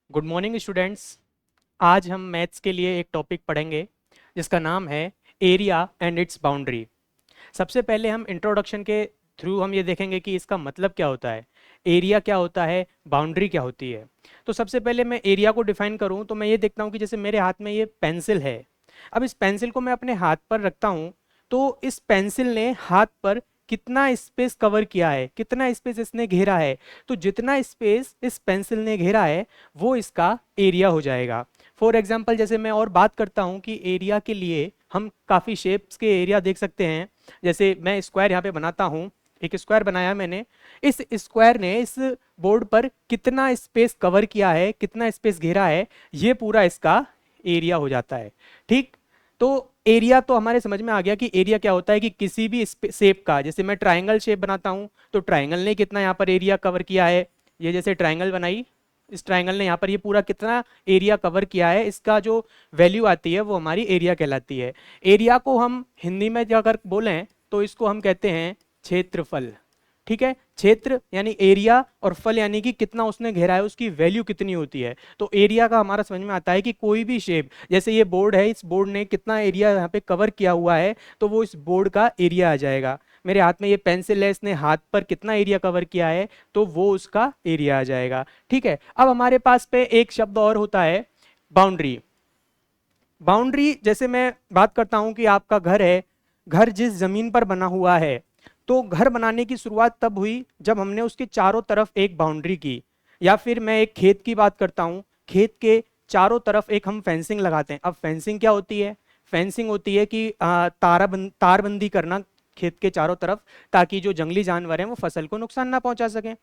Good morning students. आज हम maths के लिए एक टॉपिक पढ़ेंगे जिसका नाम है एरिया एंड इट्स बाउंड्री। सबसे पहले हम इंट्रोडक्शन के थ्रू हम ये देखेंगे कि इसका मतलब क्या होता है, एरिया क्या होता है, बाउंड्री क्या होती है। तो सबसे पहले मैं एरिया को डिफाइन करूं तो मैं ये देखता हूं कि जैसे मेरे हाथ में ये पेंसिल है। अब इस पेंसिल को मैं अपने हाथ पर रखता हूं तो इस पेंसिल ने हाथ पर कितना स्पेस कवर किया है, कितना स्पेस इसने घेरा है। तो जितना स्पेस इस पेंसिल ने घेरा है वो इसका एरिया हो जाएगा। फॉर एग्जाम्पल जैसे मैं और बात करता हूँ कि एरिया के लिए हम काफ़ी शेप्स के एरिया देख सकते हैं। जैसे मैं स्क्वायर यहाँ पे बनाता हूँ, एक स्क्वायर बनाया मैंने। इस स्क्वायर ने इस बोर्ड पर कितना स्पेस कवर किया है, कितना स्पेस घेरा है, ये पूरा इसका एरिया हो जाता है। ठीक, तो एरिया तो हमारे समझ में आ गया कि एरिया क्या होता है कि किसी भी शेप का, जैसे मैं ट्राइंगल शेप बनाता हूँ तो ट्राइंगल ने कितना यहाँ पर एरिया कवर किया है। ये जैसे ट्राइंगल बनाई, इस ट्राइंगल ने यहाँ पर ये पूरा कितना एरिया कवर किया है, इसका जो वैल्यू आती है वो हमारी एरिया कहलाती है। एरिया को हम हिंदी में अगर बोलें तो इसको हम कहते हैं क्षेत्रफल। ठीक है, क्षेत्र यानी एरिया और फल यानी कि कितना उसने घेरा है, उसकी वैल्यू कितनी होती है। तो एरिया का हमारा समझ में आता है कि कोई भी शेप, जैसे ये बोर्ड है, इस बोर्ड ने कितना एरिया यहाँ पे कवर किया हुआ है तो वो इस बोर्ड का एरिया आ जाएगा। मेरे हाथ में ये पेंसिल है, इसने हाथ पर कितना एरिया कवर किया है तो वो उसका एरिया आ जाएगा। ठीक है, अब हमारे पास पे एक शब्द और होता है बाउंड्री। बाउंड्री जैसे मैं बात करता हूं कि आपका घर है, घर जिस जमीन पर बना हुआ है, तो घर बनाने की शुरुआत तब हुई जब हमने उसके चारों तरफ एक बाउंड्री की। या फिर मैं एक खेत की बात करता हूं, खेत के चारों तरफ एक हम फेंसिंग लगाते हैं। अब फेंसिंग क्या होती है? फेंसिंग होती है कि तारबंदी करना खेत के चारों तरफ, ताकि जो जंगली जानवर हैं वो फसल को नुकसान ना पहुंचा सकें।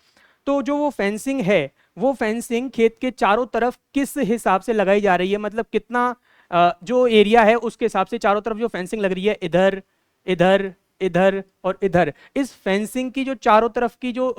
तो जो वो फेंसिंग है, वो फेंसिंग खेत के चारों तरफ किस हिसाब से लगाई जा रही है, मतलब कितना जो एरिया है उसके हिसाब से चारों तरफ जो फेंसिंग लग रही है, इधर इधर इधर और इधर, इस फेंसिंग की जो चारों तरफ की जो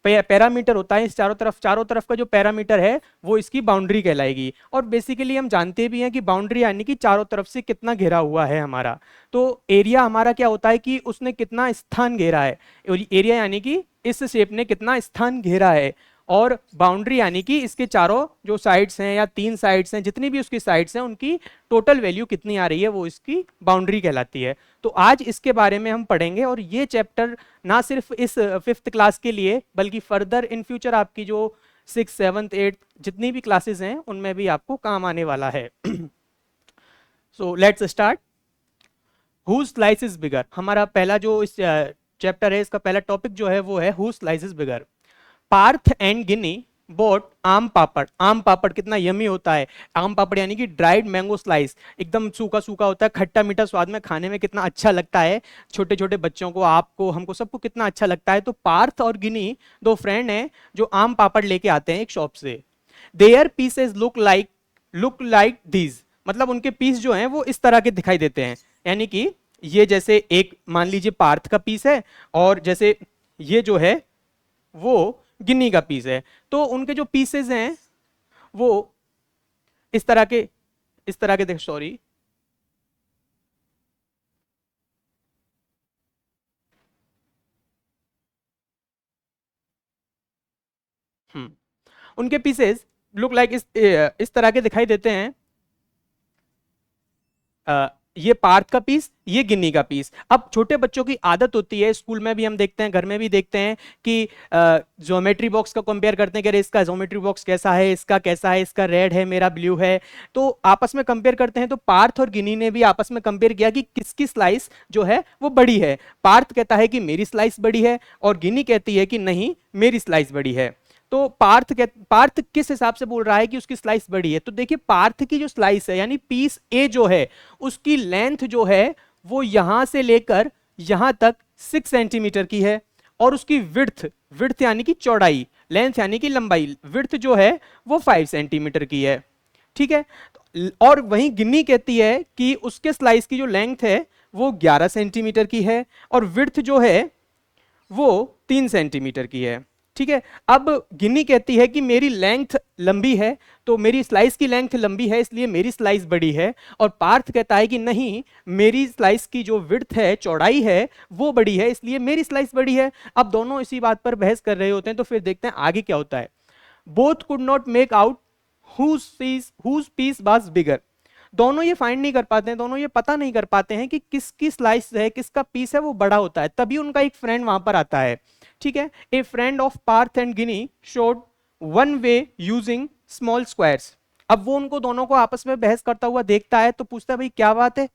पैरामीटर होता है, इस चारों तरफ का जो पैरामीटर है वो इसकी बाउंड्री कहलाएगी। और बेसिकली हम जानते भी हैं कि बाउंड्री यानी कि चारों तरफ से कितना घेरा हुआ है हमारा। तो एरिया हमारा क्या होता है कि उसने कितना स्थान घेरा है। एरिया यानी कि इस शेप ने कितना स्थान घेरा है, और बाउंड्री यानी कि इसके चारों जो साइड्स हैं या तीन साइड्स हैं, जितनी भी उसकी साइड्स हैं उनकी टोटल वैल्यू कितनी आ रही है, वो इसकी बाउंड्री कहलाती है। तो आज इसके बारे में हम पढ़ेंगे, और ये चैप्टर ना सिर्फ इस फिफ्थ क्लास के लिए बल्कि फर्दर इन फ्यूचर आपकी जो सिक्स सेवन्थ एट्थ जितनी भी क्लासेस हैं उनमें भी आपको काम आने वाला है। So let's start. Who slice is बिगर, हमारा पहला जो इस चैप्टर है, इसका पहला टॉपिक जो है वो है who slice is bigger. Parth and Ginny bought aam papad. आम पापड़ कितना यमी होता है। आम पापड़ यानी कि ड्राइड मैंगो स्लाइस, एकदम सूखा सूखा होता है, खट्टा मीठा स्वाद में, खाने में कितना अच्छा लगता है। छोटे छोटे बच्चों को, आपको, हमको, सबको कितना अच्छा लगता है। तो पार्थ और गिनी दो फ्रेंड हैं जो आम पापड़ लेके आते हैं एक शॉप से। Their pieces look like these, मतलब उनके पीस जो हैं वो इस तरह के दिखाई देते हैं। यानी कि ये जैसे एक मान लीजिए पार्थ का पीस है, और जैसे ये जो है वो गिन्नी का पीस है। तो उनके जो पीसेस हैं वो इस तरह के देख, सॉरी, उनके पीसेस लुक लाइक इस तरह के दिखाई देते हैं। ये पार्थ का पीस, ये गिन्नी का पीस। अब छोटे बच्चों की आदत होती है, स्कूल में भी हम देखते हैं, घर में भी देखते हैं कि ज्योमेट्री बॉक्स का कंपेयर करते हैं कि अरे इसका ज्योमेट्री बॉक्स कैसा है, इसका कैसा है, इसका रेड है, मेरा ब्लू है। तो आपस में कंपेयर करते हैं। तो पार्थ और गिन्नी ने भी आपस में कंपेयर किया कि किसकी स्लाइस जो है वो बड़ी है। पार्थ कहता है कि मेरी स्लाइस बड़ी है, और गिन्नी कहती है कि नहीं, मेरी स्लाइस बड़ी है। तो पार्थ किस हिसाब से बोल रहा है कि उसकी स्लाइस बड़ी है? तो देखिए, पार्थ की जो स्लाइस है यानी पीस ए जो है, उसकी लेंथ जो है वो यहां से लेकर यहां तक 6 सेंटीमीटर की है, और उसकी विड्थ, विड्थ यानी कि चौड़ाई, लेंथ यानी कि लंबाई, विड्थ जो है वो 5 सेंटीमीटर की है। ठीक है, और वहीं गिन्नी कहती है कि उसके स्लाइस की जो लेंथ है वो 11 सेंटीमीटर की है, और विड्थ जो है वो 3 सेंटीमीटर की है। ठीक है, अब गिन्नी कहती है कि मेरी लेंथ लंबी है, तो मेरी स्लाइस की लेंथ लंबी है इसलिए मेरी स्लाइस बड़ी है। और पार्थ कहता है कि नहीं, मेरी स्लाइस की जो विड्थ है, चौड़ाई है, वो बड़ी है इसलिए मेरी स्लाइस बड़ी है। अब दोनों इसी बात पर बहस कर रहे होते हैं। तो फिर देखते हैं आगे क्या होता है। Both could not make out whose piece was bigger। दोनों ये फाइंड नहीं कर पाते हैं, दोनों ये पता नहीं कर पाते हैं कि किसकी स्लाइस है, किसका पीस है वो बड़ा होता है। तभी उनका एक फ्रेंड वहां पर आता है, ठीक है। A friend of Parth and Ginny showed one way using small squares. अब वो उनको दोनों को आपस में बहस करता हुआ देखता है तो पूछता है भाई क्या बात है।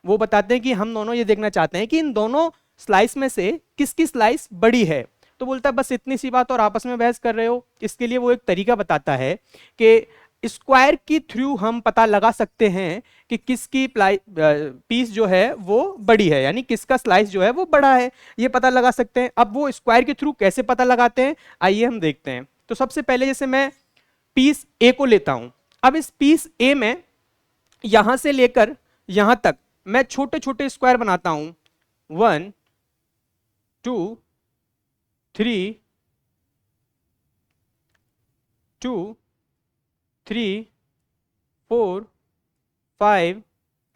वो बताते हैं कि हम दोनों ये देखना चाहते हैं कि इन दोनों स्लाइस में से किसकी स्लाइस बड़ी है। तो बोलता है बस इतनी सी बात और आपस में बहस कर रहे हो। इसके लिए वो एक तरीका बताता है कि स्क्वायर के थ्रू हम पता लगा सकते हैं कि किसकी पीस जो है वो बड़ी है, यानी किसका स्लाइस जो है वो बड़ा है, ये पता लगा सकते हैं। अब वो स्क्वायर के थ्रू कैसे पता लगाते हैं आइए हम देखते हैं। तो सबसे पहले जैसे मैं पीस ए को लेता हूं, अब इस पीस ए में यहां से लेकर यहां तक मैं छोटे छोटे स्क्वायर बनाता हूं, 1 2 3 2 3 4 5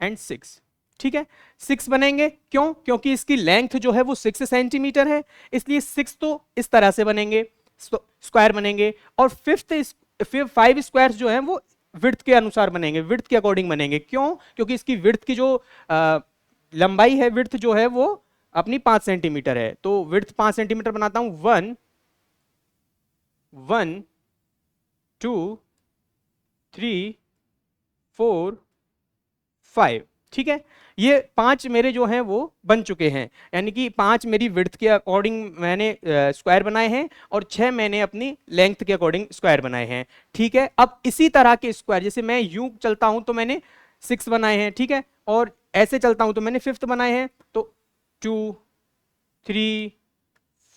एंड 6, ठीक है। 6 बनेंगे, क्यों? क्योंकि इसकी लेंथ जो है वो 6 सेंटीमीटर है, इसलिए 6 तो इस तरह से बनेंगे, स्क्वायर बनेंगे। और 5 स्क्वायर्स जो हैं वो विड्थ के अनुसार बनेंगे, विड्थ के अकॉर्डिंग बनेंगे। क्यों? क्योंकि इसकी विड्थ की जो लंबाई है, विड्थ जो है वो अपनी 5 सेंटीमीटर है, तो विड्थ 5 सेंटीमीटर बनाता हूं। 1 1 2 3 4 5, ठीक है। ये 5 मेरे जो हैं वो बन चुके हैं, यानी कि 5 मेरी विड्थ के अकॉर्डिंग मैंने स्क्वायर बनाए हैं और 6 मैंने अपनी लेंथ के अकॉर्डिंग स्क्वायर बनाए हैं, ठीक है। अब इसी तरह के स्क्वायर जैसे मैं यूं चलता हूं तो मैंने 6 बनाए हैं, ठीक है, और ऐसे चलता हूं तो मैंने 5th बनाए हैं, तो 2 3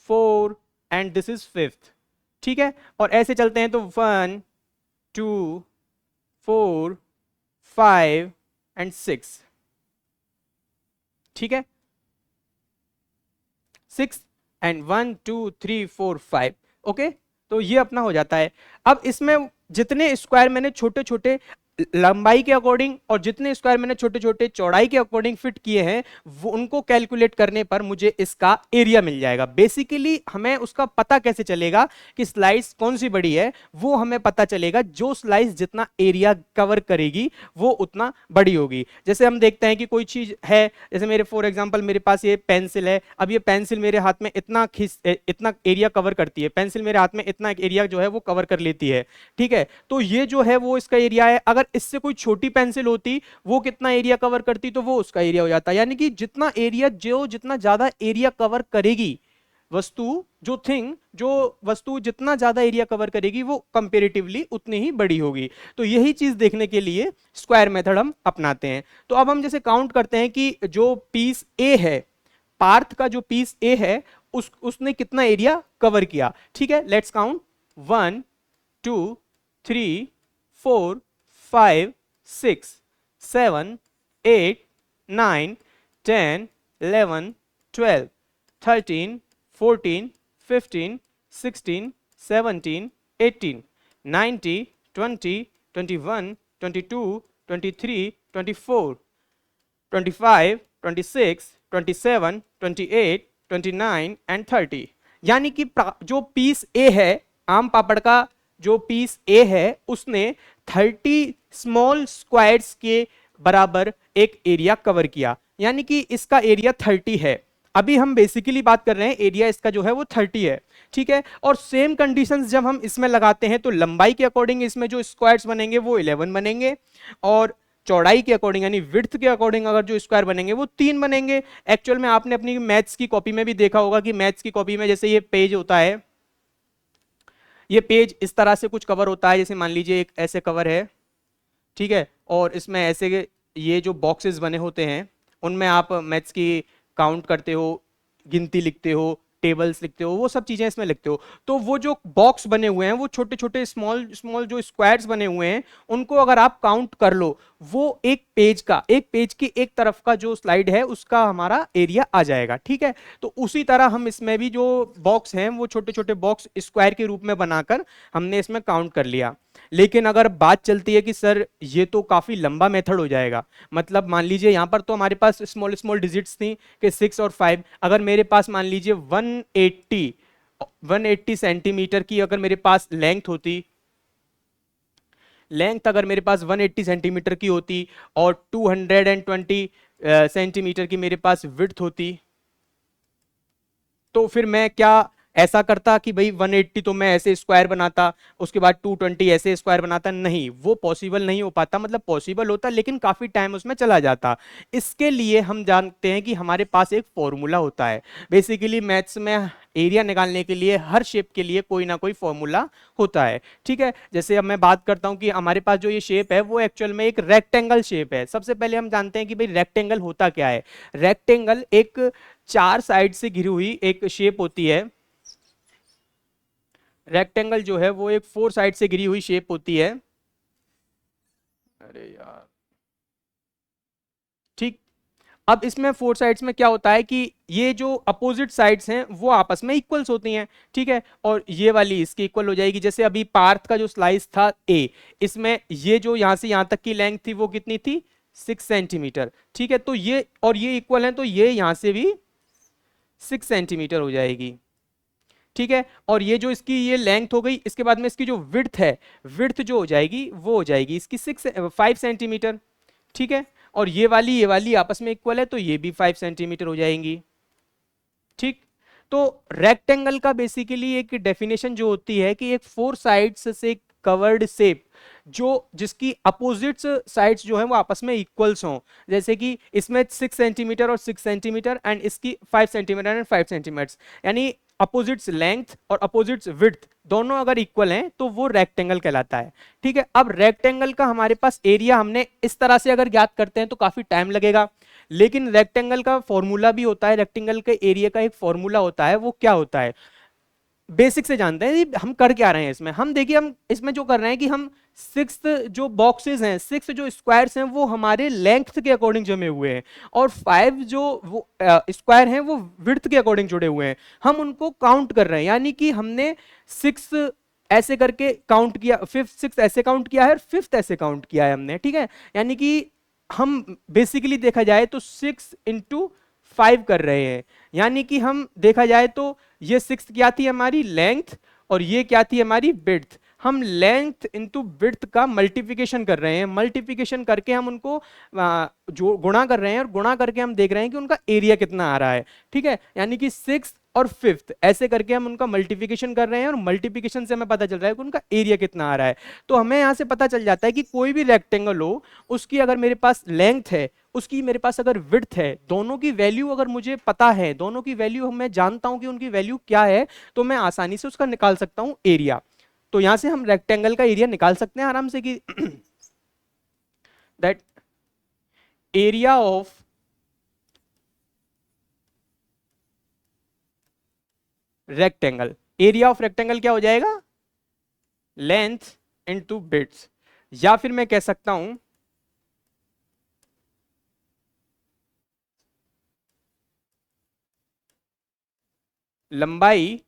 4 एंड दिस इज 5th, ठीक है। और ऐसे चलते हैं तो 1 2 4 5 एंड 6, ठीक है। 6 एंड 1 2 3 4 5, ओके। तो ये अपना हो जाता है। अब इसमें जितने स्क्वायर मैंने छोटे छोटे लंबाई के अकॉर्डिंग और जितने स्क्वायर मैंने छोटे छोटे चौड़ाई के अकॉर्डिंग फिट किए हैं वो उनको कैलकुलेट करने पर मुझे इसका एरिया मिल जाएगा। बेसिकली हमें उसका पता कैसे चलेगा कि स्लाइस कौन सी बड़ी है, वो हमें पता चलेगा जो स्लाइस जितना एरिया कवर करेगी वो उतना बड़ी होगी। जैसे हम देखते हैं कि कोई चीज है, जैसे मेरे फॉर एग्जांपल मेरे पास ये पेंसिल है, अब ये पेंसिल मेरे हाथ में इतना एरिया कवर करती है, पेंसिल मेरे हाथ में इतना एरिया जो है वो कवर कर लेती है, ठीक है। तो ये जो है वो इसका एरिया है। अगर इससे कोई छोटी पेंसिल होती वो कितना एरिया कवर करती तो वो उसका एरिया हो जाता। यानी कि जितना एरिया जितना ज्यादा एरिया कवर करेगी वस्तु, जो वस्तु जितना ज्यादा एरिया कवर करेगी वो कंपैरेटिवली उतनी ही बड़ी होगी। तो यही चीज देखने के लिए स्क्वायर मेथड हम अपनाते हैं। तो अब हम जैसे काउंट करते हैं कि जो पीस ए है, पार्थ का जो पीस ए है उसने कितना एरिया कवर किया, ठीक है। Let's count 1 2 3 4 5 6 7 8 9 10 11 12 13 14 15 16 17 18 19 20 21 22 23 24 25 26 27 28 29 and 30। यानी कि जो पीस ए है, आम पापड़ का जो पीस ए है उसने 30 स्मॉल स्क्वायर्स के बराबर एक एरिया कवर किया, यानी कि इसका एरिया 30 है। अभी हम बेसिकली बात कर रहे हैं एरिया इसका जो है वो 30 है, ठीक है। और सेम कंडीशंस जब हम इसमें लगाते हैं तो लंबाई के अकॉर्डिंग इसमें जो स्क्वायर्स बनेंगे वो 11 बनेंगे और चौड़ाई के अकॉर्डिंग यानी विड्थ के अकॉर्डिंग अगर जो स्क्वायर बनेंगे वो 3 बनेंगे। एक्चुअल में आपने अपनी मैथ्स की कॉपी में भी देखा होगा कि मैथ्स की कॉपी में जैसे ये पेज होता है, ये पेज इस तरह से कुछ कवर होता है। जैसे मान लीजिए एक ऐसे कवर है, ठीक है, और इसमें ऐसे ये जो बॉक्सेस बने होते हैं उनमें आप मैथ्स की काउंट करते हो, गिनती लिखते हो, टेबल्स लिखते हो, वो सब चीजें इसमें लिखते हो। तो वो जो बॉक्स बने हुए हैं वो छोटे छोटे स्मॉल स्मॉल जो स्क्वायर्स बने हुए हैं उनको अगर आप काउंट कर लो वो एक पेज की एक तरफ का जो स्लाइड है उसका हमारा एरिया आ जाएगा, ठीक है। तो उसी तरह हम इसमें भी जो बॉक्स हैं वो छोटे छोटे बॉक्स स्क्वायर के रूप में बनाकर हमने इसमें काउंट कर लिया। लेकिन अगर बात चलती है कि सर ये तो काफी लंबा मेथड हो जाएगा, मतलब मान लीजिए यहां पर तो हमारे पास स्मॉल स्मॉल डिजिट्स थी कि 6 और 5, अगर मेरे पास मान लीजिए 180 सेंटीमीटर की अगर मेरे पास लेंथ होती, लेंथ अगर मेरे पास 180 सेंटीमीटर की होती और 220 सेंटीमीटर की मेरे पास विड्थ होती, तो फिर मैं क्या ऐसा करता कि भाई 180 तो मैं ऐसे स्क्वायर बनाता, उसके बाद 220 ऐसे स्क्वायर बनाता? नहीं, वो पॉसिबल नहीं हो पाता। मतलब पॉसिबल होता लेकिन काफी टाइम उसमें चला जाता। इसके लिए हम जानते हैं कि हमारे पास एक फॉर्मूला होता है। बेसिकली मैथ्स में एरिया निकालने के लिए हर शेप के लिए कोई ना कोई फॉर्मूला होता है। ठीक है, जैसे अब मैं बात करता हूं कि हमारे पास जो ये शेप है वो एक्चुअल में एक रेक्टेंगल शेप है। सबसे पहले हम जानते हैं कि भाई रेक्टेंगल होता क्या है। रेक्टेंगल एक चार साइड से घिरी हुई एक शेप होती है। रेक्टेंगल जो है वो एक फोर साइड से घिरी हुई शेप होती है। अरे यार, ठीक। अब इसमें फोर साइड्स में क्या होता है कि ये जो अपोजिट साइड्स हैं वो आपस में इक्वल्स होती हैं। ठीक है, और ये वाली इसकी इक्वल हो जाएगी। जैसे अभी पार्थ का जो स्लाइस था ए, इसमें ये जो यहां से यहां तक की लेंथ थी वो कितनी थी? 6 सेंटीमीटर। ठीक है, तो ये और ये इक्वल है, तो ये यहां से भी 6 सेंटीमीटर हो जाएगी। ठीक है, और ये जो इसकी ये लेंथ हो गई, इसके बाद में इसकी जो विड्थ है, विड्थ जो हो जाएगी वो हो जाएगी इसकी 5 सेंटीमीटर। ठीक है, और ये वाली आपस में इक्वल है, तो ये भी 5 सेंटीमीटर हो जाएंगी। ठीक, तो रेक्टेंगल का बेसिकली एक डेफिनेशन जो होती है कि एक फोर साइड्स से कवर्ड शेप जो जिसकी अपोजिट साइड्स जो है वो आपस में इक्वल्स हों। जैसे कि इसमें 6 सेंटीमीटर और 6 सेंटीमीटर एंड इसकी 5 सेंटीमीटर एंड 5 सेंटीमीटर, यानी अपोजिट्स लेंथ और अपोजिट्स विड्थ दोनों अगर इक्वल हैं तो वो रेक्टेंगल कहलाता है। ठीक है, अब रेक्टेंगल का हमारे पास एरिया हमने इस तरह से अगर ज्ञात करते हैं तो काफी टाइम लगेगा, लेकिन रेक्टेंगल का फॉर्मूला भी होता है। रेक्टेंगल के एरिया का एक फॉर्मूला होता है, वो क्या होता है? बेसिक से जानते हैं हम कर क्या रहे हैं इसमें। हम देखिए, हम इसमें जो कर रहे हैं कि हम सिक्स जो बॉक्सेस हैं, सिक्स जो स्क्वायर्स हैं वो हमारे लेंथ के अकॉर्डिंग जमे हुए हैं, और 5 जो वो स्क्वायर हैं वो विड्थ के अकॉर्डिंग जुड़े हुए हैं। हम उनको काउंट कर रहे हैं, यानी कि हमने 6 ऐसे करके काउंट किया, फिफ्थ 6 ऐसे काउंट किया है और फिफ्थ ऐसे काउंट किया है हमने। ठीक है, यानी कि हम बेसिकली देखा जाए तो 6 × 5 कर रहे हैं। यानी कि हम देखा जाए तो ये 6 क्या थी हमारी लेंथ, और ये क्या थी हमारी विड्थ। हम लेंथ इंटू विड्थ का मल्टीप्लिकेशन कर रहे हैं। मल्टीप्लिकेशन करके हम उनको जो गुणा कर रहे हैं, और गुणा करके हम देख रहे हैं कि उनका एरिया कितना आ रहा है। ठीक है, यानी कि 6 और 5 ऐसे करके हम उनका मल्टीप्लिकेशन कर रहे हैं, और मल्टीप्लिकेशन से हमें पता चल रहा है कि उनका एरिया कितना आ रहा है। तो हमें यहां से पता चल जाता है कि कोई भी रेक्टेंगल हो, उसकी अगर मेरे पास लेंथ है, उसकी मेरे पास अगर विड्थ है, दोनों की वैल्यू अगर मुझे पता है, दोनों की वैल्यू मैं जानता हूं कि उनकी वैल्यू क्या है, तो मैं आसानी से उसका निकाल सकता हूं एरिया। तो यहां से हम रेक्टेंगल का एरिया निकाल सकते हैं आराम से कि that area of rectangle, area of rectangle क्या हो जाएगा? लेंथ इनटू विड्थ, या फिर मैं कह सकता हूं लंबाई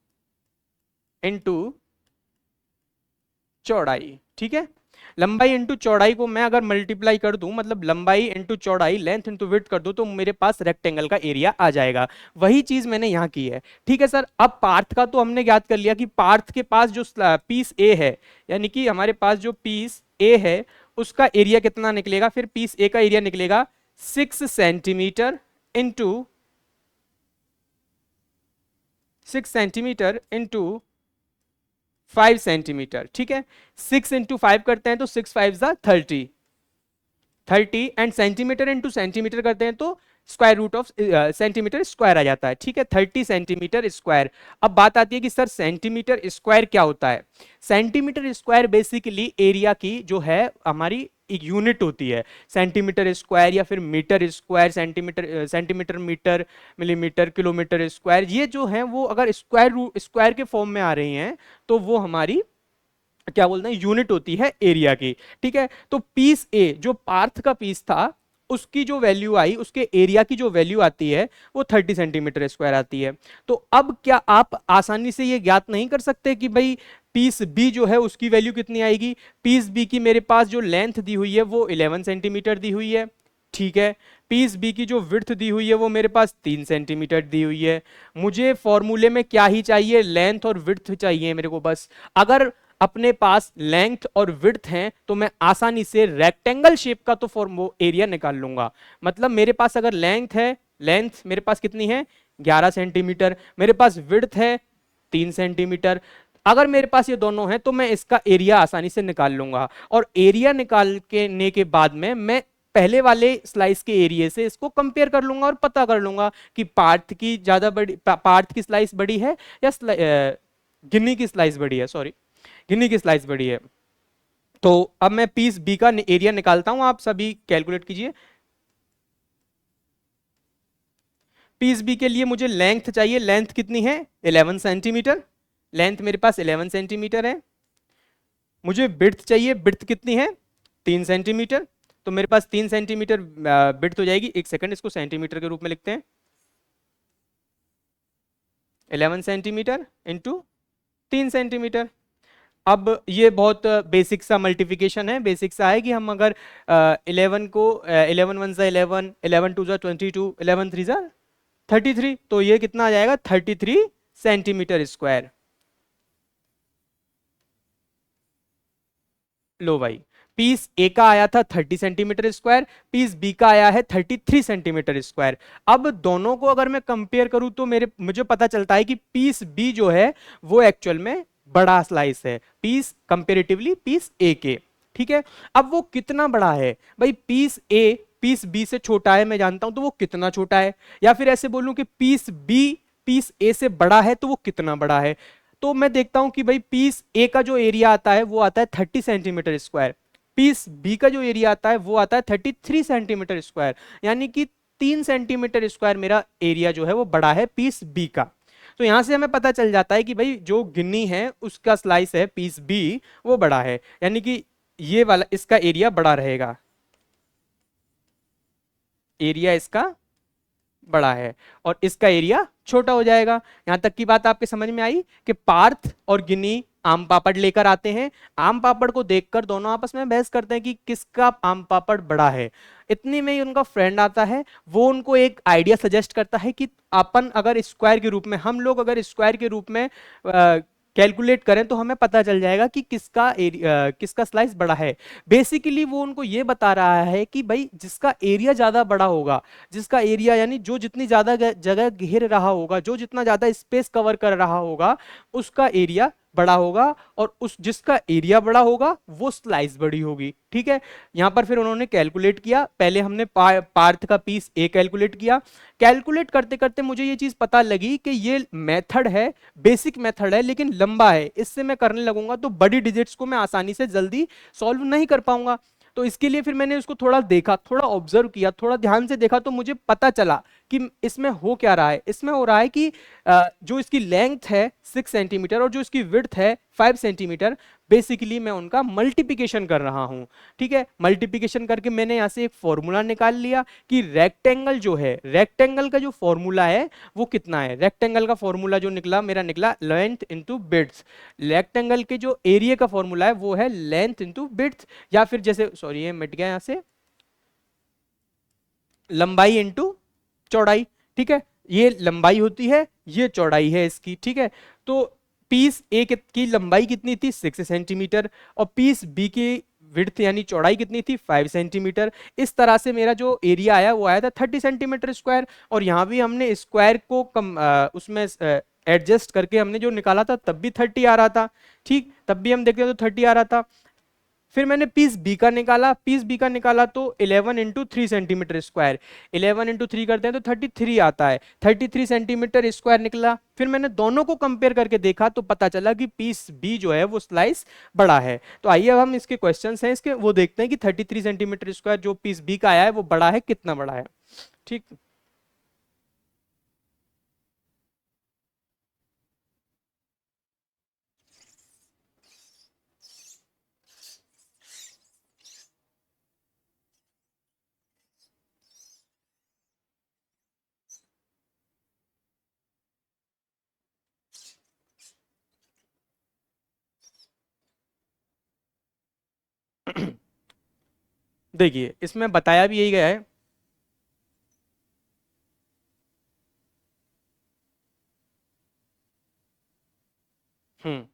इनटू चौड़ाई। ठीक है, लंबाई इंटू चौड़ाई को मैं अगर मल्टीप्लाई कर दूं, मतलब लंबाई इंटू चौड़ाई, लेंथ इंटू विड्थ कर दूं, तो मेरे पास रेक्टेंगल का एरिया आ जाएगा। वही चीज मैंने यहां की है। ठीक है सर, अब पार्थ का तो हमने ज्ञात कर लिया कि पार्थ के पास जो पीस ए है, यानी कि हमारे पास जो पीस ए है उसका एरिया कितना निकलेगा? फिर पीस ए का एरिया निकलेगा 6 सेंटीमीटर इंटू 5 सेंटीमीटर। ठीक है, 6 × 5 करते हैं तो 6 × 5 = 30 एंड सेंटीमीटर इंटू सेंटीमीटर करते हैं तो square root of centimetre square आ जाता है। ठीक है, 30 सेंटीमीटर स्क्वायर। अब बात आती है कि सर सेंटीमीटर स्क्वायर क्या होता है? सेंटीमीटर स्क्वायर बेसिकली एरिया की जो है हमारी एक यूनिट होती है। सेंटीमीटर स्क्वायर या फिर metre square, centimetre metre, millimetre, kilometre square, ये जो है वो अगर स्क्वायर के फॉर्म में आ रही हैं तो वो हमारी क्या बोलते हैं, यूनिट होती है एरिया की। ठीक है, तो पीस ए जो पार्थ का पीस था उसकी जो वैल्यू आई, उसके एरिया की जो वैल्यू आती है वो 30 सेंटीमीटर स्क्वायर आती है। तो अब क्या आप आसानी से ये ज्ञात नहीं कर सकते कि भाई पीस बी जो है उसकी वैल्यू कितनी आएगी? पीस बी की मेरे पास जो लेंथ दी हुई है वो 11 सेंटीमीटर दी हुई है। ठीक है, पीस बी की जो विड्थ दी हुई है वो मेरे पास 3 सेंटीमीटर दी हुई है। मुझे फॉर्मूले में क्या ही चाहिए? लेंथ और विड्थ चाहिए मेरे को बस। अगर अपने पास लेंथ और विड्थ हैं तो मैं आसानी से रेक्टेंगल शेप का तो फॉर्म वो एरिया निकाल लूंगा। मतलब मेरे पास अगर लेंथ है, लेंथ मेरे पास कितनी है 11 सेंटीमीटर, मेरे पास विड्थ है 3 सेंटीमीटर, अगर मेरे पास ये दोनों हैं तो मैं इसका एरिया आसानी से निकाल लूंगा। और एरिया निकालने के बाद में मैं पहले वाले स्लाइस के एरिया से इसको कंपेयर कर लूंगा और पता कर लूंगा कि पार्थ की ज्यादा बड़ी पार्थ की स्लाइस बड़ी है या गिन्नी की स्लाइस बड़ी है, सॉरी गिन्नी की स्लाइस बड़ी है। तो अब मैं पीस बी का एरिया निकालता हूं, आप सभी कैलकुलेट कीजिए। पीस बी के लिए मुझे लेंथ चाहिए, लेंथ कितनी है 11 सेंटीमीटर, लेंथ मेरे पास 11 सेंटीमीटर है। मुझे बिड्थ चाहिए, बिड्थ कितनी है 3 सेंटीमीटर, तो मेरे पास 3 सेंटीमीटर बिड्थ हो जाएगी। एक सेकंड, इसको सेंटीमीटर के रूप में लिखते हैं। 11 सेंटीमीटर इंटू 3 सेंटीमीटर। अब ये बहुत बेसिक सा मल्टीप्लिकेशन है, बेसिक सा है कि हम अगर 11 को 11 वन ज़ा 11, 11 टू ज़ा 22, 11 थ्री ज़ा 33, तो ये कितना आ जाएगा 33 सेंटीमीटर स्क्वायर। लो भाई, पीस ए का आया था 30 सेंटीमीटर स्क्वायर, पीस बी का आया है 33 सेंटीमीटर स्क्वायर। अब दोनों को अगर मैं कंपेयर करूं तो मुझे पता चलता है कि पीस बी जो है वो एक्चुअल में बड़ा स्लाइस है पीस कंपेरेटिवली पीस ए के। ठीक है, अब वो कितना बड़ा है भाई, पीस ए पीस बी से छोटा है मैं जानता हूं, तो वो कितना छोटा है, या फिर ऐसे बोलूं कि पीस बी पीस ए से बड़ा है तो वो कितना बड़ा है। तो मैं देखता हूं कि भाई पीस ए का जो एरिया आता है वो आता है 30 सेंटीमीटर स्क्वायर, पीस बी का जो एरिया आता है वो आता है 33 सेंटीमीटर स्क्वायर, यानी कि 3 सेंटीमीटर स्क्वायर मेरा एरिया जो है वो बड़ा है पीस बी का। तो यहां से हमें पता चल जाता है कि भाई जो गिन्नी है उसका स्लाइस है पीस बी वो बड़ा है, यानी कि ये वाला इसका एरिया बड़ा रहेगा, एरिया इसका बड़ा है और इसका एरिया छोटा हो जाएगा। यहां तक की बात आपके समझ में आई कि पार्थ और गिनी आम पापड़ लेकर आते हैं, आम पापड़ को देखकर दोनों आपस में बहस करते हैं कि किसका आम पापड़ बड़ा है। इतनी में ही उनका फ्रेंड आता है, वो उनको एक आइडिया सजेस्ट करता है कि अपन अगर स्क्वायर के रूप में, हम लोग अगर स्क्वायर के रूप में कैलकुलेट करें तो हमें पता चल जाएगा कि किसका एरिया किसका स्लाइस बड़ा है। बेसिकली वो उनको ये बता रहा है कि भाई जिसका एरिया ज्यादा बड़ा होगा, जिसका एरिया यानी जो जितनी ज्यादा जगह घेर रहा होगा, जो जितना ज्यादा स्पेस कवर कर रहा होगा उसका एरिया बड़ा होगा, और उस जिसका एरिया बड़ा होगा वो स्लाइस बड़ी होगी। ठीक है, यहां पर फिर उन्होंने कैलकुलेट किया, पहले हमने पार्थ का पीस ए कैलकुलेट किया, कैलकुलेट करते करते मुझे ये चीज पता लगी कि ये मेथड है, बेसिक मेथड है लेकिन लंबा है, इससे मैं करने लगूंगा तो बड़ी डिजिट्स को मैं आसानी से जल्दी सॉल्व नहीं कर पाऊंगा। तो इसके लिए फिर मैंने उसको थोड़ा देखा, थोड़ा ऑब्जर्व किया, थोड़ा ध्यान से देखा, तो मुझे पता चला कि इसमें हो क्या रहा है। इसमें हो रहा है कि जो इसकी लेंथ है 6 सेंटीमीटर और जो इसकी विड्थ है 5 सेंटीमीटर, बेसिकली मैं उनका मल्टीप्लिकेशन कर रहा हूं। ठीक है, मल्टीप्लिकेशन करके मैंने यहां से एक फॉर्मूला निकाल लिया कि रेक्टेंगल जो है, रेक्टेंगल का जो फॉर्मूला है वो कितना है। रेक्टेंगल का फॉर्मूला जो निकला मेरा निकला लेंथ इंटू बिड्थ, रेक्टेंगल के जो एरिया का फॉर्मूला है वो है लेंथ इंटू बिड्थ, या फिर जैसे सॉरी ये मिट गया यहां से, लंबाई इंटू चौड़ाई। ठीक है, ये लंबाई होती है, ये चौड़ाई है इसकी। ठीक है, तो पीस ए की लंबाई कितनी थी 6 सेंटीमीटर और पीस बी की विड्थ यानी चौड़ाई कितनी थी 5 सेंटीमीटर। इस तरह से मेरा जो एरिया आया वो आया था 30 सेंटीमीटर स्क्वायर, और यहाँ भी हमने स्क्वायर को उसमें एडजस्ट करके हमने जो निकाला था तब भी 30 आ रहा था। ठीक, तब भी हम देखते तो 30 आ रहा था। फिर मैंने पीस बी का निकाला, पीस बी का निकाला तो 11 इंटू 3 सेंटीमीटर स्क्वायर, 11 इंटू 3 करते हैं तो 33 आता है, 33 सेंटीमीटर स्क्वायर निकला। फिर मैंने दोनों को कंपेयर करके देखा तो पता चला कि पीस बी जो है वो स्लाइस बड़ा है। तो आइए अब हम इसके क्वेश्चंस हैं इसके वो देखते हैं कि 33 सेंटीमीटर स्क्वायर जो पीस बी का आया है वो बड़ा है, कितना बड़ा है। ठीक, देखिए इसमें बताया भी यही गया है। हम्म,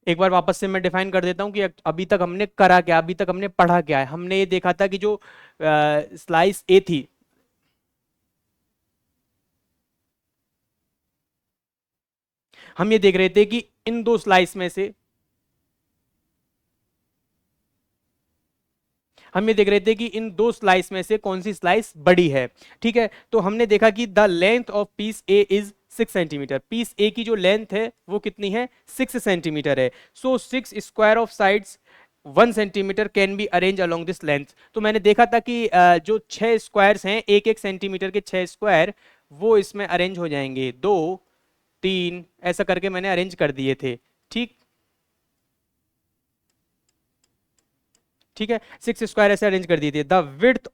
एक बार वापस से मैं डिफाइन कर देता हूं कि अभी तक हमने करा क्या, अभी तक हमने पढ़ा क्या है। हमने ये देखा था कि जो स्लाइस ए थी, हम ये देख रहे थे कि इन दो स्लाइस में से, हम ये देख रहे थे कि इन दो स्लाइस में से कौन सी स्लाइस बड़ी है। ठीक है, तो हमने देखा कि the length of piece A is 6 centimetre. Piece A की जो लेंथ है वो कितनी है, 6 सेंटीमीटर है। सो 6 square of sides 1 centimetre can be arrange along this length. तो मैंने देखा था कि जो 6 स्क्वायर्स हैं, एक एक सेंटीमीटर के 6 स्क्वायर, वो इसमें अरेंज हो जाएंगे, 2 3 ऐसा करके मैंने अरेंज कर दिए थे। ठीक, ठीक है, 6 स्क्वायर ऐसे अरेंज कर दिए थे। The width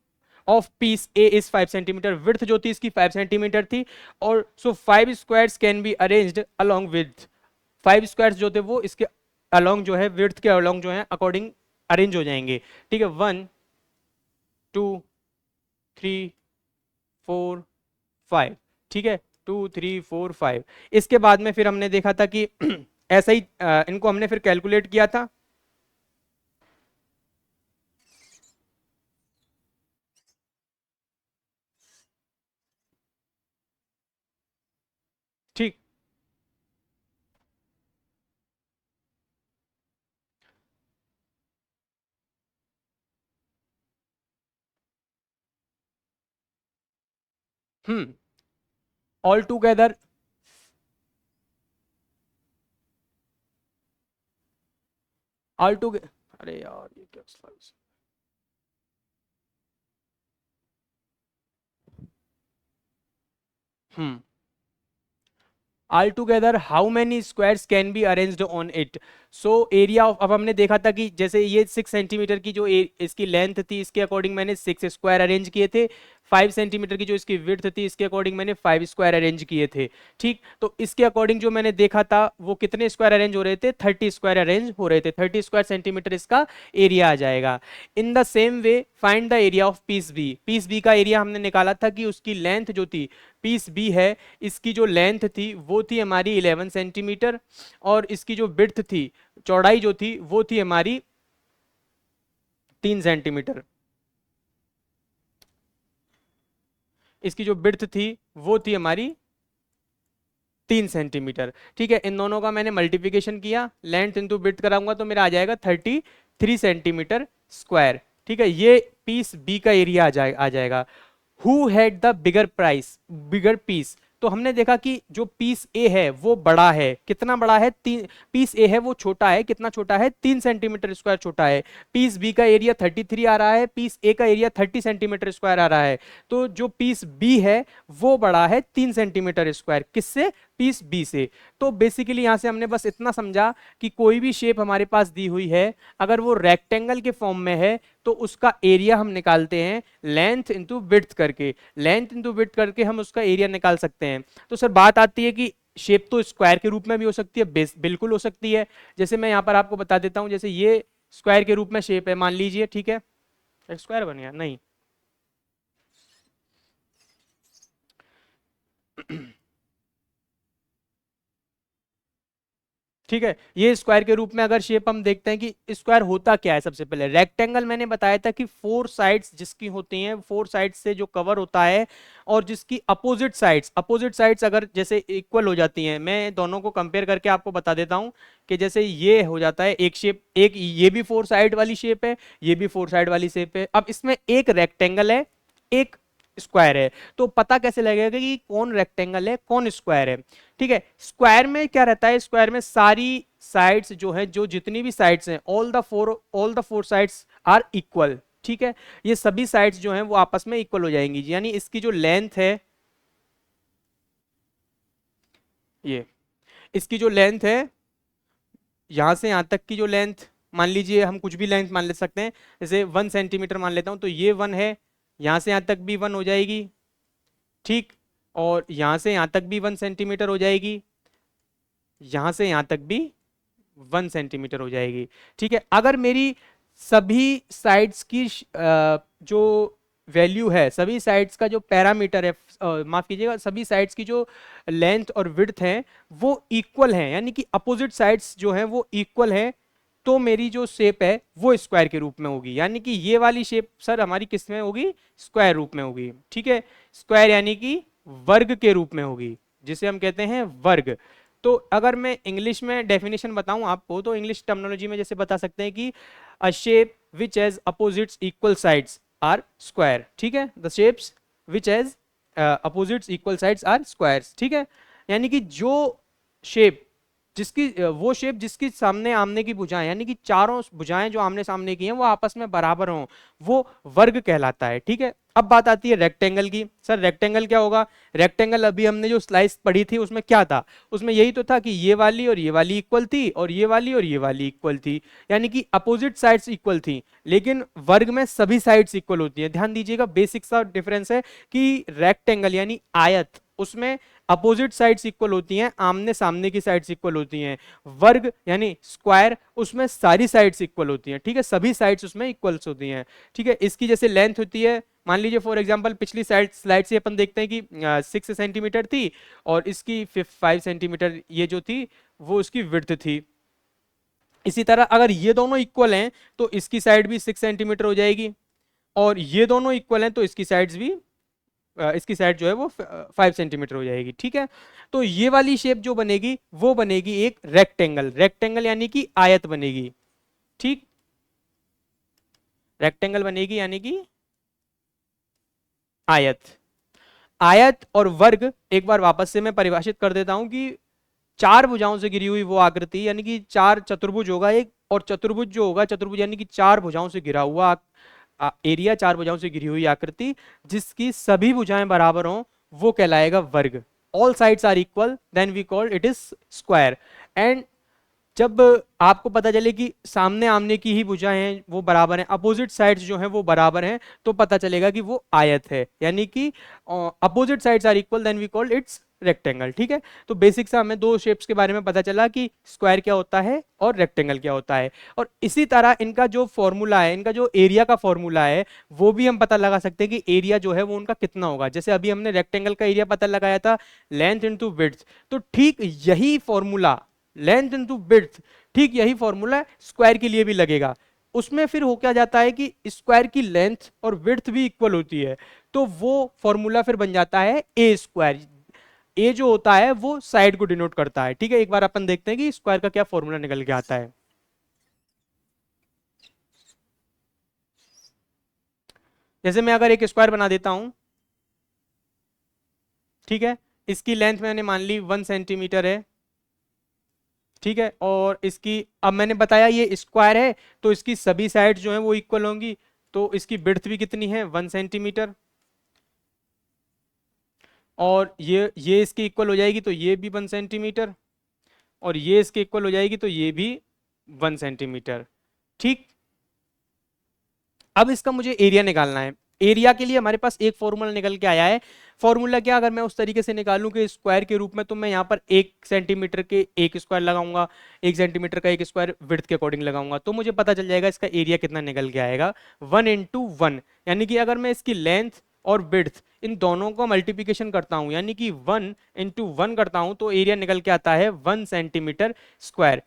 of piece A is 5 centimetre. Width जो थी इसकी 5 सेंटीमीटर थी, और सो 5 squares can be arranged along width. 5 squares जो थे वो इसके अलोंग जो है, विड्थ के अलोंग जो है अकॉर्डिंग अरेंज हो जाएंगे। ठीक है, 1 2 3 4 5। ठीक है, 2 3 4 5। इसके बाद में फिर हमने देखा था कि ऐसा ही इनको हमने फिर कैलकुलेट किया था। ठीक, ऑल टुगेदर, ऑल टुगेदर, अरे यार ये क्या slides? Hmm all together how many squares can be arranged on it. So area of, अब हमने देखा था कि जैसे ये 6 सेंटीमीटर की जो इसकी लेंथ थी, इसके अकॉर्डिंग मैंने 6 स्क्वायर अरेंज किए थे। 5 सेंटीमीटर की जो इसकी विड्थ थी, इसके अकॉर्डिंग मैंने 5 स्क्वायर अरेंज किए थे। ठीक, तो इसके अकॉर्डिंग जो मैंने देखा था वो कितने स्क्वायर अरेंज हो रहे थे, 30 स्क्वायर अरेंज हो रहे थे। 30 स्क्वायर सेंटीमीटर इसका एरिया आ जाएगा। In the same way find the area of piece B. Piece B का एरिया हमने निकाला था कि उसकी लेंथ जो थी, पीस बी है, इसकी जो लेंथ थी वो थी हमारी 11 सेंटीमीटर, और इसकी जो विड्थ थी, चौड़ाई जो थी वो थी हमारी 3 सेंटीमीटर। इसकी जो विड्थ थी वो थी हमारी 3 सेंटीमीटर। ठीक है, इन दोनों का मैंने मल्टीप्लिकेशन किया, लेंथ इंटू विड्थ कराऊंगा तो मेरा आ जाएगा 33 सेंटीमीटर स्क्वायर। ठीक है, ये पीस बी का एरिया आ जाएगा। Who had the bigger price, bigger piece. तो हमने देखा कि जो पीस ए है वो बड़ा है, कितना बड़ा है, तीन। पीस ए है वो छोटा है, कितना छोटा है, 3 सेंटीमीटर स्क्वायर छोटा है। पीस बी का एरिया 33 आ रहा है, पीस ए का एरिया 30 सेंटीमीटर स्क्वायर आ रहा है। तो जो पीस बी है वो बड़ा है 3 सेंटीमीटर स्क्वायर, किससे, पीस बी से। तो बेसिकली यहां से हमने बस इतना समझा कि कोई भी शेप हमारे पास दी हुई है, अगर वो रेक्टेंगल के फॉर्म में है तो उसका एरिया हम निकालते हैं लेंथ इंटू विड्थ करके। लेंथ इंटू विड्थ करके हम उसका एरिया निकाल सकते हैं। तो सर बात आती है कि शेप तो स्क्वायर के रूप में भी हो सकती है, बिल्कुल हो सकती है। जैसे मैं यहाँ पर आपको बता देता हूँ, जैसे ये स्क्वायर के रूप में शेप है मान लीजिए, ठीक है, स्क्वायर बन गया नहीं। ठीक है, ये स्क्वायर के रूप में अगर शेप हम देखते हैं कि स्क्वायर होता क्या है। सबसे पहले रेक्टेंगल मैंने बताया था कि 4 साइड्स जिसकी होती हैं, 4 साइड्स से जो कवर होता है, और जिसकी अपोजिट साइड्स अगर जैसे इक्वल हो जाती हैं। मैं दोनों को कंपेयर करके आपको बता देता हूं कि जैसे ये हो जाता है एक शेप, एक ये भी 4 साइड वाली शेप है, ये भी 4 साइड वाली शेप है। अब इसमें एक रेक्टेंगल है, एक स्क्वायर है, तो पता कैसे लगेगा कि कौन रेक्टेंगल है कौन स्क्वायर है। ठीक है, स्क्वायर में क्या रहता है, स्क्वायर में सारी साइड्स जो है, जो जितनी भी साइड्स हैं, all the four sides are equal. ठीक है, ये सभी साइड्स जो हैं वो आपस में इक्वल हो जाएंगी। यानी इसकी जो लेंथ है, ये इसकी जो लेंथ है, यहां से यहां तक की जो लेंथ, मान लीजिए हम कुछ भी लेंथ मान ले सकते हैं, जैसे 1 सेंटीमीटर मान लेता हूं, तो ये 1 है, यहां से यहां तक भी 1 हो जाएगी। ठीक, और यहां से यहां तक भी 1 सेंटीमीटर हो जाएगी, यहां से यहां तक भी 1 सेंटीमीटर हो जाएगी। ठीक है, अगर मेरी सभी साइड्स की जो वैल्यू है, सभी साइड्स का जो पैरामीटर है, माफ कीजिएगा, सभी साइड्स की जो लेंथ और विड्थ है वो इक्वल है, यानी कि अपोजिट साइड्स जो है वो इक्वल है, तो मेरी जो शेप है वो स्क्वायर के रूप में होगी। यानी कि ये वाली शेप सर हमारी किस में होगी? स्क्वायर रूप में होगी। ठीक है, स्क्वायर यानी कि वर्ग के रूप में होगी, जिसे हम कहते हैं वर्ग। तो अगर मैं इंग्लिश में डेफिनेशन बताऊं आपको, तो इंग्लिश टर्मिनोलॉजी में जैसे बता सकते हैं कि a shape which has opposites equal sides are square. ठीक है, the shapes which has opposites equal sides are squares. ठीक है, यानी कि जो शेप जिसकी वो शेप जिसकी सामने आमने की भुजाएं, यानी कि चारों भुजाएं जो आमने सामने की हैं वो आपस में बराबर हों, वो वर्ग कहलाता है। ठीक है, अब बात आती है रेक्टेंगल की। सर रेक्टेंगल क्या होगा? रेक्टेंगल अभी हमने जो स्लाइस पढ़ी थी उसमें क्या था? उसमें यही तो था कि ये वाली और ये वाली इक्वल थी, और ये वाली और ये वाली इक्वल थी, यानी कि अपोजिट साइड्स इक्वल थी। लेकिन वर्ग में सभी साइड्स इक्वल होती है। ध्यान दीजिएगा, बेसिक सा डिफरेंस है कि रेक्टेंगल यानी आयत, उसमें अपोजिट साइड्स इक्वल होती हैं, आमने सामने की साइड्स इक्वल होती हैं। वर्ग यानी स्क्वायर, उसमें सारी साइड्स इक्वल होती हैं। ठीक है, सभी साइड्स उसमें इक्वल्स होती हैं। ठीक है, इसकी जैसे लेंथ होती है, मान लीजिए फॉर एग्जांपल पिछली स्लाइड से अपन देखते हैं कि 6 सेंटीमीटर थी, और इसकी 5 सेंटीमीटर ये जो थी वो उसकी विड्थ थी। इसी तरह अगर ये दोनों इक्वल हैं तो इसकी साइड भी 6 सेंटीमीटर हो जाएगी, और ये दोनों इक्वल हैं तो इसकी साइड्स भी इसकी साइड जो है वो 5 सेंटीमीटर हो जाएगी। ठीक है, तो ये वाली शेप जो बनेगी वो बनेगी एक रेक्टेंगल। रेक्टेंगल यानी कि आयत बनेगी। ठीक, रेक्टेंगल बनेगी यानी कि आयत। आयत और वर्ग एक बार वापस से मैं परिभाषित कर देता हूं कि चार भुजाओं से घिरी हुई वो आकृति, यानी कि चार चतुर्भुज होगा एक, और चतुर्भुज जो होगा, चतुर्भुज यानी कि चार भुजाओं से घिरा हुआ एरिया, चार भुजाओं से घिरी हुई आकृति जिसकी सभी भुजाएं बराबर हों, वो कहलाएगा वर्ग। All sides are equal, then we call it is square. And जब आपको पता चले कि सामने आमने की ही भुजाएं हैं वो बराबर हैं, अपोजिट साइड्स जो हैं वो बराबर हैं, तो पता चलेगा कि वो आयत है, यानी कि opposite sides are equal, then we called its rectangle. ठीक है, तो बेसिक सा हमें दो शेप्स के बारे में पता चला कि स्क्वायर क्या होता है और रेक्टेंगल क्या होता है। और इसी तरह इनका जो फॉर्मूला है, इनका जो एरिया का फॉर्मूला है, वो भी हम पता लगा सकते हैं कि एरिया जो है वो उनका कितना होगा। जैसे अभी हमने रेक्टेंगल का एरिया पता लगाया था लेंथ इंटू विड्थ, तो ठीक यही फॉर्मूला, लेंथ इंटू विड्थ, ठीक यही फॉर्मूला स्क्वायर के लिए भी लगेगा। उसमें फिर हो क्या जाता है कि स्क्वायर की लेंथ और विड्थ भी इक्वल होती है, तो वो फॉर्मूला फिर बन जाता है ए स्क्वायर। ए जो होता है वो साइड को डिनोट करता है। ठीक है, एक बार अपन देखते हैं कि स्क्वायर का क्या फॉर्मूला निकल के आता है। जैसे मैं अगर एक स्क्वायर बना देता हूं, ठीक है, इसकी लेंथ मैंने मान ली 1 सेंटीमीटर है। ठीक है, और इसकी, अब मैंने बताया ये स्क्वायर है तो इसकी सभी साइड जो है वो इक्वल होंगी, तो इसकी विड्थ भी कितनी है? 1 सेंटीमीटर। और ये इसके इक्वल हो जाएगी तो ये भी 1 सेंटीमीटर, और ये इसके इक्वल हो जाएगी तो ये भी 1 सेंटीमीटर। ठीक, अब इसका मुझे एरिया निकालना है। एरिया के लिए हमारे पास एक फॉर्मूला निकल के आया है। फॉर्मूला क्या, अगर मैं उस तरीके से निकालूं कि स्क्वायर के रूप में, तो मैं यहाँ पर 1 सेंटीमीटर के एक स्क्वायर लगाऊंगा, 1 सेंटीमीटर का एक स्क्वायर विड्थ के अकॉर्डिंग लगाऊंगा, तो मुझे पता चल जाएगा इसका एरिया कितना निकल के आएगा, 1 इंटू 1। यानी कि अगर मैं इसकी लेंथ और विड्थ इन दोनों का मल्टीप्लिकेशन करता हूं, यानी कि 1 इंटू 1 करता हूं, तो एरिया निकल के आता है 1 सेंटीमीटर स्क्वायर।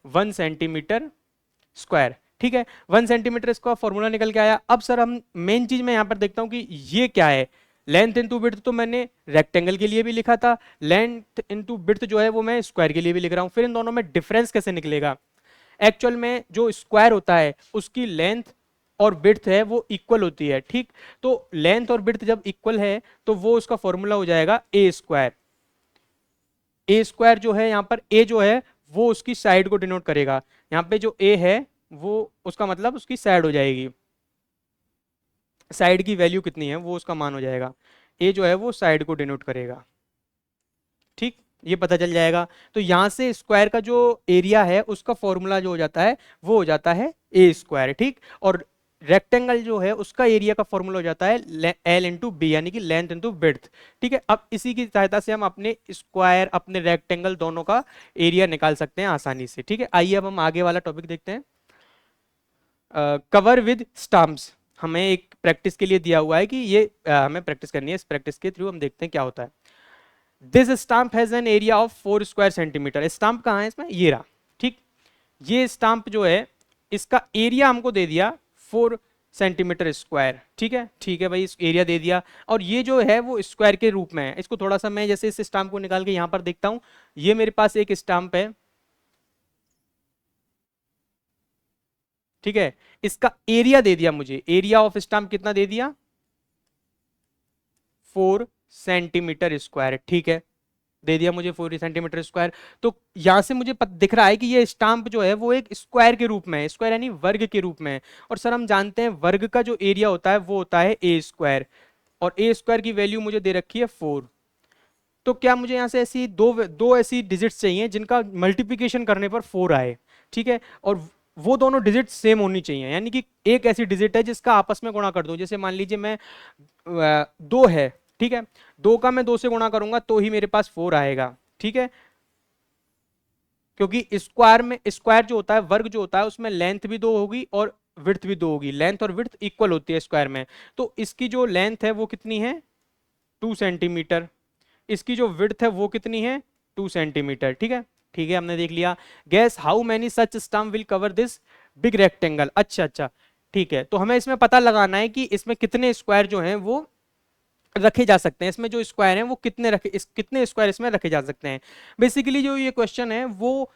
1 centimetre square. ठीक है, 1 सेंटीमीटर इसका फॉर्मूला निकल के आया। अब सर हम मेन चीज मैं यहां पर देखता हूं कि ये क्या है। लेंथ इंटू विड्थ तो मैंने रेक्टेंगल के लिए भी लिखा था, लेंथ इंटू विड्थ जो है वो मैं स्क्वायर के लिए भी लिख रहा हूं। फिर इन दोनों में डिफरेंस कैसे निकलेगा? एक्चुअल में जो स्क्वायर होता है उसकी लेंथ और विड्थ है वो इक्वल होती है। ठीक, तो लेंथ और विड्थ जब इक्वल है तो वो उसका फॉर्मूला हो जाएगा ए स्क्वायर। ए स्क्वायर जो है यहाँ पर, ए जो है वो उसकी साइड को डिनोट करेगा। यहाँ पे जो ए है वो उसका मतलब उसकी साइड हो जाएगी, साइड की वैल्यू कितनी है वो उसका मान हो जाएगा। ए जो है वो साइड को डिनोट करेगा। ठीक, ये पता चल जाएगा। तो यहां से स्क्वायर का जो एरिया है उसका फॉर्मूला जो हो जाता है वो हो जाता है ए स्क्वायर। ठीक, और रेक्टेंगल जो है उसका एरिया का फॉर्मूला हो जाता है एल इंटू बी, यानी कि लेंथ इंटू विड्थ। ठीक है, अब इसी की सहायता से हम अपने स्क्वायर, अपने रेक्टेंगल दोनों का एरिया निकाल सकते हैं आसानी से। ठीक है, आइए अब हम आगे वाला टॉपिक देखते हैं, कवर विद स्टम्प्स। हमें एक प्रैक्टिस के लिए दिया हुआ है कि ये हमें प्रैक्टिस करनी है, इस प्रैक्टिस के थ्रू हम देखते हैं क्या होता है। This stamp has an area of 4 square centimetre. Stamp कहाँ है इसमें, ये रहा, ठीक। ये स्टाम्प जो है इसका एरिया हमको दे दिया 4 सेंटीमीटर स्क्वायर, ठीक है, ठीक है भाई, इस एरिया दे दिया। और ये जो है वो स्क्वायर के रूप में है। इसको थोड़ा सा मैं जैसे इस स्टाम्प को निकाल के यहाँ पर देखता हूँ। ये मेरे पास एक स्टाम्प है, ठीक है। इसका एरिया दे दिया मुझे, एरिया ऑफ स्टाम्प कितना दे दिया, 4 सेंटीमीटर स्क्वायर, ठीक है, दे दिया मुझे 4 सेंटीमीटर स्क्वायर। तो यहां से मुझे दिख रहा है कि ये स्टाम्प जो है वो एक स्क्वायर के रूप में है, स्क्वायर यानी वर्ग के रूप में है। और सर हम जानते हैं वर्ग का जो एरिया होता है वो होता है ए स्क्वायर, और ए स्क्वायर की वैल्यू मुझे दे रखी है 4। तो क्या मुझे यहाँ से ऐसी दो दो ऐसी डिजिट्स चाहिए जिनका मल्टीप्लिकेशन करने पर 4 आए, ठीक है। और वो दोनों डिजिट सेम होनी चाहिए, यानी कि एक ऐसी डिजिट है जिसका आपस में गुणा कर दूं। जैसे मान लीजिए मैं 2 है, ठीक है, 2 का मैं 2 से गुणा करूंगा तो ही मेरे पास 4 आएगा, ठीक है। क्योंकि स्क्वायर में, स्क्वायर जो होता है, वर्ग जो होता है, उसमें लेंथ भी 2 होगी और विड्थ भी 2 होगी। लेंथ और विड्थ इक्वल होती है स्क्वायर में। तो इसकी जो लेंथ है वो कितनी है, 2 सेंटीमीटर। इसकी जो विड्थ है वो कितनी है, 2 सेंटीमीटर, ठीक है, ठीक है, हमने देख लिया। Gas how many such stump will cover this big rectangle. अच्छा अच्छा, ठीक है, तो हमें इसमें पता लगाना है कि इसमें कितने स्क्वायर जो हैं वो रखे जा सकते हैं। इसमें जो स्क्वायर हैं वो कितने कितने स्क्वायर इसमें रखे जा सकते हैं। बेसिकली जो ये क्वेश्चन है वो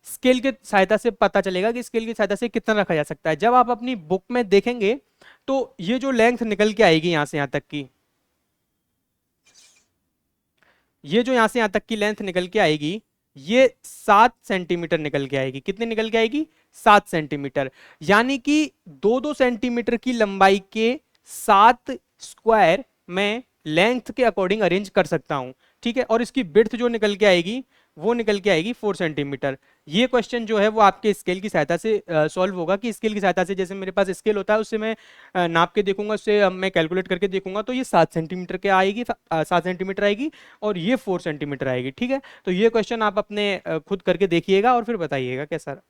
स्केल के सहायता से पता चलेगा कि स्केल की सहायता से कितना रखा जा सकता है। जब आप अपनी बुक में देखेंगे तो ये जो लेंथ निकल के आएगी यहां से यहां तक की, ये जो यहां से यहां तक की लेंथ निकल के आएगी, ये 7 सेंटीमीटर निकल के आएगी। कितनी निकल के आएगी, 7 सेंटीमीटर। यानी कि 2-2 सेंटीमीटर की लंबाई के 7 स्क्वायर मैं लेंथ के अकॉर्डिंग अरेंज कर सकता हूं, ठीक है। और इसकी विड्थ जो निकल के आएगी वो निकल के आएगी 4 सेंटीमीटर। ये क्वेश्चन जो है वो आपके स्केल की सहायता से सॉल्व होगा। कि स्केल की सहायता से, जैसे मेरे पास स्केल होता है उससे मैं नाप के देखूंगा, उससे मैं कैलकुलेट करके देखूंगा, तो ये 7 सेंटीमीटर के आएगी, 7 सेंटीमीटर आएगी, और ये 4 सेंटीमीटर आएगी, ठीक है। तो ये क्वेश्चन आप अपने खुद करके देखिएगा और फिर बताइएगा कैसा।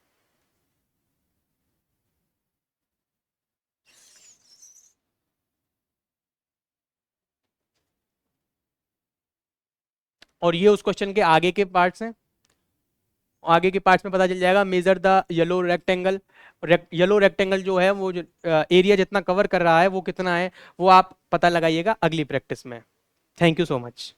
और ये उस क्वेश्चन के आगे के पार्ट्स हैं, आगे के पार्ट्स में पता चल जाएगा। Measure the yellow rectangle, yellow rectangle जो है वो जो एरिया जितना कवर कर रहा है वो कितना है, वो आप पता लगाइएगा अगली प्रैक्टिस में। Thank you so much.